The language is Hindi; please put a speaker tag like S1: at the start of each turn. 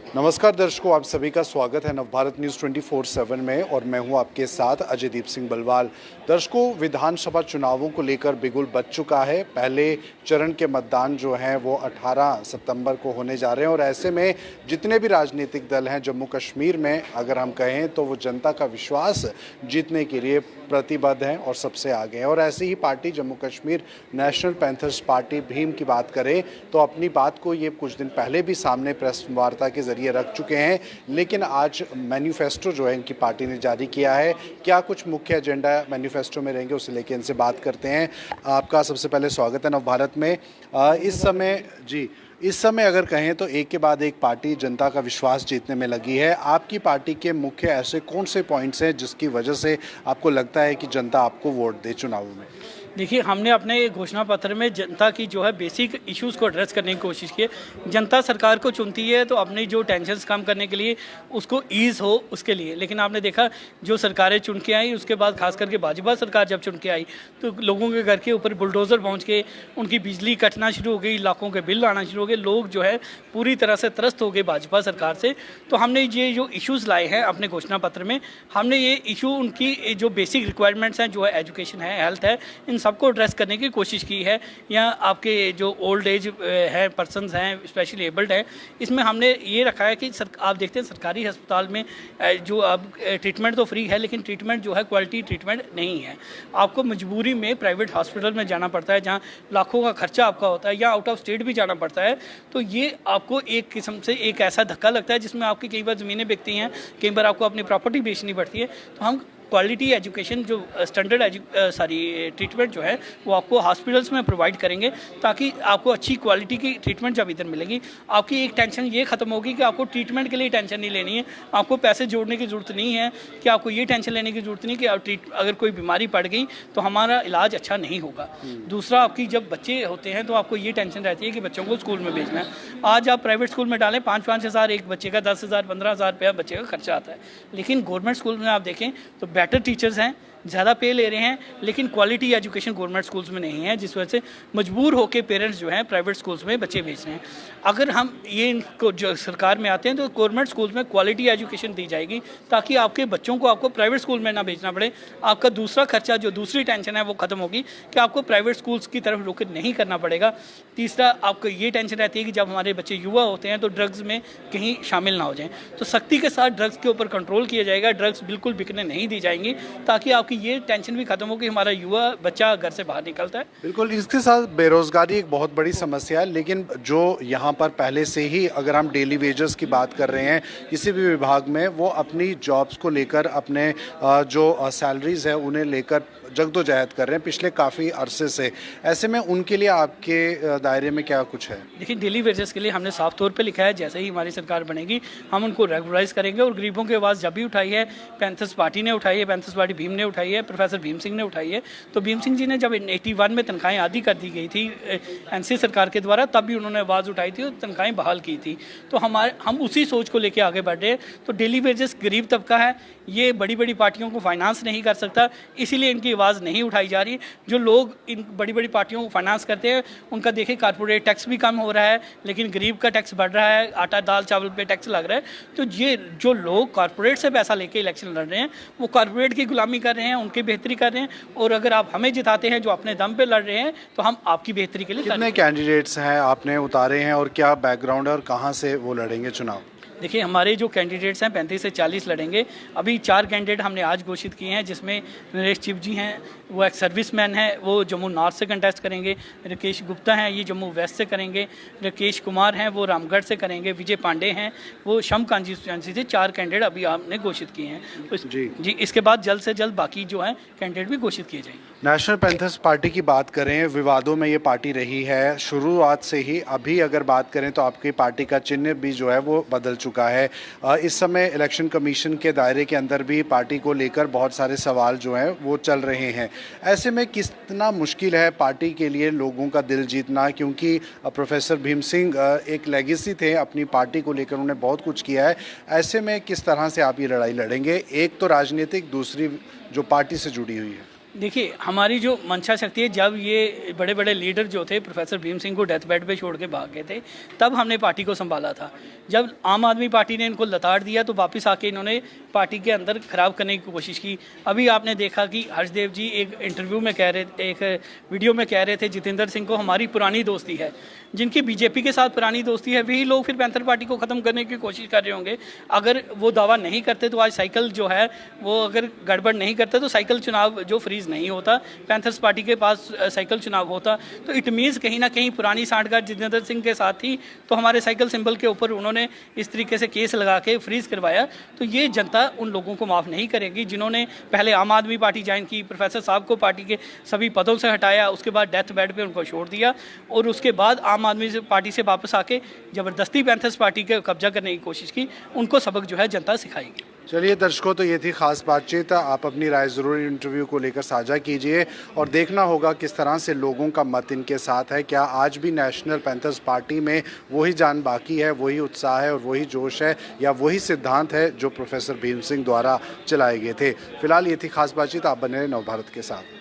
S1: नमस्कार दर्शकों, आप सभी का स्वागत है नवभारत न्यूज़ 24/7 में और मैं हूं आपके साथ अजयदीप सिंह बलवाल। दर्शकों, विधानसभा चुनावों को लेकर बिगुल बज चुका है। पहले चरण के मतदान जो हैं वो 18 सितंबर को होने जा रहे हैं और ऐसे में जितने भी राजनीतिक दल हैं जम्मू कश्मीर में, अगर हम कहें तो वो जनता का विश्वास जीतने के लिए प्रतिबद्ध हैं और सबसे आगे हैं। और ऐसी ही party Jammu Kashmir National Panthers party Bhim की बात करें तो अपनी बात को ये कुछ दिन पहले भी सामने प्रेस वार्ता के जरिए रख चुके हैं, लेकिन आज मैनिफेस्टो जो है इनकी पार्टी ने जारी किया है। क्या कुछ मुख्य एजेंडा मैनिफेस्टो में रहेंगे उसे लेकर इनसे बात करते हैं। आपका सबसे पहले स्वागत है नवभारत में। इस समय अगर कहें तो एक के बाद एक पार्टी जनता का विश्वास जीतने में लगी है। आपकी पार्टी के मुख्य ऐसे कौन से पॉइंट्स हैं जिसकी वजह से आपको लगता है कि जनता आपको वोट दे चुनावों में?
S2: देखिए, हमने अपने घोषणा पत्र में जनता की जो है बेसिक इश्यूज़ को एड्रेस करने की कोशिश की है। जनता सरकार को चुनती है तो अपनी जो टेंशन्स कम करने के लिए उसको ईज़ हो उसके लिए, लेकिन आपने देखा जो सरकारें चुन के आई उसके बाद खास करके भाजपा सरकार जब चुन के आई तो लोगों के घर के ऊपर बुलडोज़र पहुँच के उनकी बिजली कटना शुरू हो गई, लाखों के बिल आना शुरू हो गए, लोग जो है पूरी तरह से त्रस्त हो गए भाजपा सरकार से। तो हमने ये जो इशूज़ लाए हैं अपने घोषणा पत्र में, हमने ये इशू उनकी जो बेसिक रिक्वायरमेंट्स हैं, जो है एजुकेशन है, हेल्थ है, इन सबको एड्रेस करने की कोशिश की है। या आपके जो ओल्ड एज है पर्सनस हैं, स्पेशली एबल्ड है, इसमें हमने ये रखा है कि आप देखते हैं सरकारी अस्पताल में जो अब ट्रीटमेंट तो फ्री है लेकिन ट्रीटमेंट जो है क्वालिटी ट्रीटमेंट नहीं है। आपको मजबूरी में प्राइवेट हॉस्पिटल में जाना पड़ता है जहाँ लाखों का खर्चा आपका होता है, या आउट ऑफ स्टेट भी जाना पड़ता है। तो ये आपको एक किस्म से एक ऐसा धक्का लगता है जिसमें आपकी कई बार ज़मीनें बिकती हैं, कई बार आपको अपनी प्रॉपर्टी बेचनी पड़ती है। तो हम क्वालिटी एजुकेशन जो स्टैंडर्ड ट्रीटमेंट जो है वो आपको हॉस्पिटल्स में प्रोवाइड करेंगे ताकि आपको अच्छी क्वालिटी की ट्रीटमेंट जब इधर मिलेगी। आपकी एक टेंशन ये ख़त्म होगी कि आपको ट्रीटमेंट के लिए टेंशन नहीं लेनी है, आपको पैसे जोड़ने की ज़रूरत नहीं है, कि आपको ये टेंशन लेने की ज़रूरत नहीं कि अगर कोई बीमारी पड़ गई तो हमारा इलाज अच्छा नहीं होगा। दूसरा, आपकी जब बच्चे होते हैं तो आपको ये टेंशन रहती है कि बच्चों को स्कूल में भेजना है। आज आप प्राइवेट स्कूल में डालें 5-5 हज़ार एक बच्चे का, 10,000 15,000 रुपया बच्चे का खर्चा आता है, लेकिन गवर्नमेंट स्कूल में आप देखें तो बेटर टीचर्स हैं, ज़्यादा पे ले रहे हैं, लेकिन क्वालिटी एजुकेशन गवर्नमेंट स्कूल्स में नहीं है, जिस वजह से मजबूर होकर पेरेंट्स जो हैं प्राइवेट स्कूल्स में बच्चे भेज रहे हैं। अगर हम ये इनको जो सरकार में आते हैं तो गवर्नमेंट स्कूल्स में क्वालिटी एजुकेशन दी जाएगी ताकि आपके बच्चों को आपको प्राइवेट स्कूल में ना भेजना पड़े। आपका दूसरा खर्चा, जो दूसरी टेंशन है, वो ख़त्म होगी कि आपको प्राइवेट स्कूल्स की तरफ रुख नहीं करना पड़ेगा। तीसरा, आपको ये टेंशन रहती है कि जब हमारे बच्चे युवा होते हैं तो ड्रग्स में कहीं शामिल ना हो जाएँ, तो सख्ती के साथ ड्रग्स के ऊपर कंट्रोल किया जाएगा, ड्रग्स बिल्कुल बिकने नहीं दी जाएंगी ताकि आपकी ये टेंशन भी खत्म हो कि हमारा युवा बच्चा घर से बाहर निकलता है।
S1: बिल्कुल, इसके साथ बेरोजगारी एक बहुत बड़ी समस्या है, लेकिन जो यहाँ पर पहले से ही अगर हम डेली वेजेस की बात कर रहे हैं किसी भी विभाग में, वो अपनी जॉब्स को लेकर अपने जो सैलरीज है उन्हें लेकर जद्दोजहद कर रहे हैं पिछले काफ़ी अरसे से। ऐसे में उनके लिए आपके दायरे में क्या कुछ है?
S2: देखिए, डेली वेजेस के लिए हमने साफ तौर पे लिखा है जैसे ही हमारी सरकार बनेगी हम उनको रेगुलराइज करेंगे। और गरीबों की आवाज़ जब भी उठाई है, पैंथर्स पार्टी ने उठाई है, पैंथर्स पार्टी भीम ने उठाई है, प्रोफेसर भीम सिंह ने उठाई है। तो भीम सिंह जी ने जब 81 में तनख्वाहें आधी कर दी गई थी एनसी सरकार के द्वारा, तब भी उन्होंने आवाज़ उठाई थी और तनख्वाहें बहाल की थी। तो हम उसी सोच को लेकर आगे बढ़ रहे हैं। तो डेली वेजेस गरीब तबका है, ये बड़ी बड़ी पार्टियों को फाइनेंस नहीं कर सकता, इसीलिए इनकी आवाज़ नहीं उठाई जा रही। जो लोग इन बड़ी बड़ी पार्टियों को फाइनेंस करते हैं उनका देखिए कारपोरेट टैक्स भी कम हो रहा है, लेकिन गरीब का टैक्स बढ़ रहा है, आटा दाल चावल पे टैक्स लग रहा है। तो ये जो लोग कारपोरेट से पैसा लेके इलेक्शन लड़ रहे हैं वो कारपोरेट की गुलामी कर रहे हैं, उनकी बेहतरी कर रहे हैं। और अगर आप हमें जिताते हैं जो अपने दम पे लड़ रहे हैं तो हम आपकी बेहतरी के लिए।
S1: कितने कैंडिडेट्स हैं आपने उतारे हैं और क्या बैकग्राउंड है और कहाँ से वो लड़ेंगे चुनाव?
S2: देखिए, हमारे जो कैंडिडेट्स हैं 35 से 40 लड़ेंगे। अभी 4 कैंडिडेट हमने आज घोषित किए हैं, जिसमें नरेश चिप जी हैं, वो एक सर्विसमैन है, वो जम्मू नॉर्थ से कंटेस्ट करेंगे। राकेश गुप्ता हैं, ये जम्मू वेस्ट से करेंगे। राकेश कुमार हैं, वो रामगढ़ से करेंगे। विजय पांडे हैं, वो शम कॉन्स्टिट्यूंसी से। 4 कैंडिडेट अभी आपने घोषित किए हैं। जी, इसके बाद जल्द से जल्द बाकी जो हैं कैंडिडेट भी घोषित किए जाएंगे।
S1: नेशनल पैंथर्स पार्टी की बात करें, विवादों में ये पार्टी रही है शुरुआत से ही। अभी अगर बात करें तो आपकी पार्टी का चिन्ह भी जो है वो बदल चुका है। इस समय इलेक्शन कमीशन के दायरे के अंदर भी पार्टी को लेकर बहुत सारे सवाल जो हैं वो चल रहे हैं। ऐसे में कितना मुश्किल है पार्टी के लिए लोगों का दिल जीतना, क्योंकि प्रोफेसर भीम सिंह एक लेगेसी थे, अपनी पार्टी को लेकर उन्होंने बहुत कुछ किया है। ऐसे में किस तरह से आप ये लड़ाई लड़ेंगे? एक तो राजनीतिक, दूसरी जो पार्टी से जुड़ी हुई है।
S2: देखिए, हमारी जो मंशा शक्ति है, जब ये बड़े बड़े लीडर जो थे प्रोफेसर भीम सिंह को डेथ बेड पे छोड़ के भाग गए थे, तब हमने पार्टी को संभाला था। जब आम आदमी पार्टी ने इनको लताड़ दिया तो वापस आके इन्होंने पार्टी के अंदर खराब करने की कोशिश की। अभी आपने देखा कि हर्षदेव जी एक इंटरव्यू में कह रहे, एक वीडियो में कह रहे थे जितेंद्र सिंह को हमारी पुरानी दोस्ती है। जिनकी बीजेपी के साथ पुरानी दोस्ती है वही लोग फिर पैंथर पार्टी को ख़त्म करने की कोशिश कर रहे होंगे। अगर वो दावा नहीं करते तो आज साइकिल जो है वो अगर गड़बड़ नहीं करते तो साइकिल चुनाव जो फ्रीज नहीं होता, पैंथर्स पार्टी के पास साइकिल चुनाव होता। तो इट मीन्स कहीं ना कहीं पुरानी सांठगांठ जितेंद्र सिंह के साथ थी, तो हमारे साइकिल सिंबल के ऊपर उन्होंने इस तरीके से केस लगा के फ्रीज करवाया। तो ये जनता उन लोगों को माफ़ नहीं करेगी जिन्होंने पहले आम आदमी पार्टी ज्वाइन की, प्रोफेसर साहब को पार्टी के सभी पदों से हटाया, उसके बाद डेथ बेड पे उनको छोड़ दिया और उसके बाद आम आदमी पार्टी से वापस आके ज़बरदस्ती पैंथर्स पार्टी के कब्जा करने की कोशिश की। उनको सबक जो है जनता सिखाएगी।
S1: चलिए दर्शकों, तो ये थी खास बातचीत। आप अपनी राय ज़रूर इंटरव्यू को लेकर साझा कीजिए और देखना होगा किस तरह से लोगों का मत इनके साथ है। क्या आज भी नेशनल पैंथर्स पार्टी में वही जान बाकी है, वही उत्साह है और वही जोश है, या वही सिद्धांत है जो प्रोफेसर भीम सिंह द्वारा चलाए गए थे। फिलहाल ये थी खास बातचीत। आप बने रहे नवभारत के साथ।